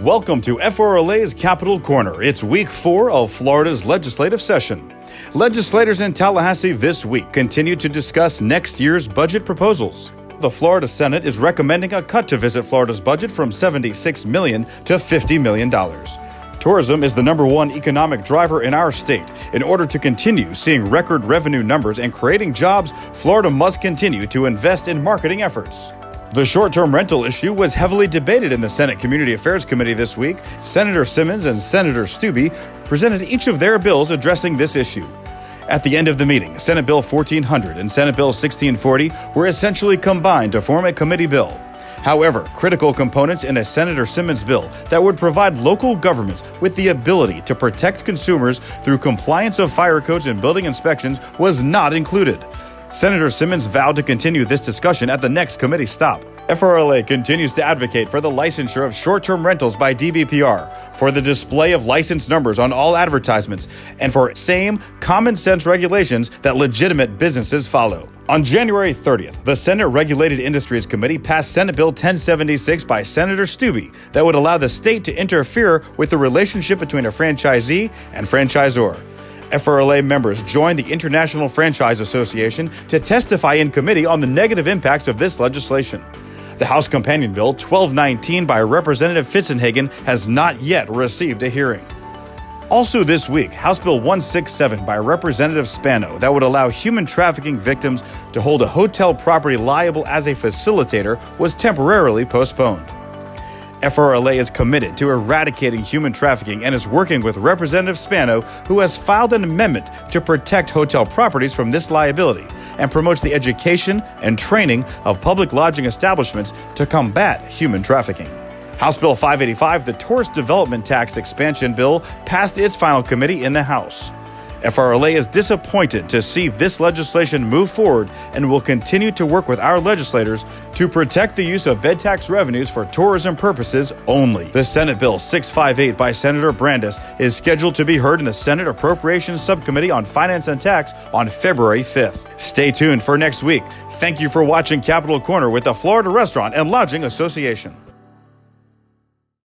Welcome to FRLA's Capital Corner. It's week 4 of Florida's legislative session. Legislators in Tallahassee this week continue to discuss next year's budget proposals. The Florida Senate is recommending a cut to Visit Florida's budget from $76 million to $50 million. Tourism is the #1 economic driver in our state. In order to continue seeing record revenue numbers and creating jobs, Florida must continue to invest in marketing efforts. The short-term rental issue was heavily debated in the Senate Community Affairs Committee this week. Senator Simmons and Senator Stubbe presented each of their bills addressing this issue. At the end of the meeting, Senate Bill 1400 and Senate Bill 1640 were essentially combined to form a committee bill. However, critical components in a Senator Simmons bill that would provide local governments with the ability to protect consumers through compliance of fire codes and building inspections was not included. Senator Simmons vowed to continue this discussion at the next committee stop. FRLA continues to advocate for the licensure of short-term rentals by DBPR, for the display of license numbers on all advertisements, and for same common-sense regulations that legitimate businesses follow. On January 30th, the Senate Regulated Industries Committee passed Senate Bill 1076 by Senator Stubbe that would allow the state to interfere with the relationship between a franchisee and franchisor. FRLA members joined the International Franchise Association to testify in committee on the negative impacts of this legislation. The House Companion Bill 1219 by Representative Fitzenhagen has not yet received a hearing. Also this week, House Bill 167 by Representative Spano that would allow human trafficking victims to hold a hotel property liable as a facilitator was temporarily postponed. FRLA is committed to eradicating human trafficking and is working with Representative Spano, who has filed an amendment to protect hotel properties from this liability and promotes the education and training of public lodging establishments to combat human trafficking. House Bill 585, the Tourist Development Tax Expansion Bill, passed its final committee in the House. FRLA is disappointed to see this legislation move forward and will continue to work with our legislators to protect the use of bed tax revenues for tourism purposes only. The Senate Bill 658 by Senator Brandes is scheduled to be heard in the Senate Appropriations Subcommittee on Finance and Tax on February 5th. Stay tuned for next week. Thank you for watching Capital Corner with the Florida Restaurant and Lodging Association.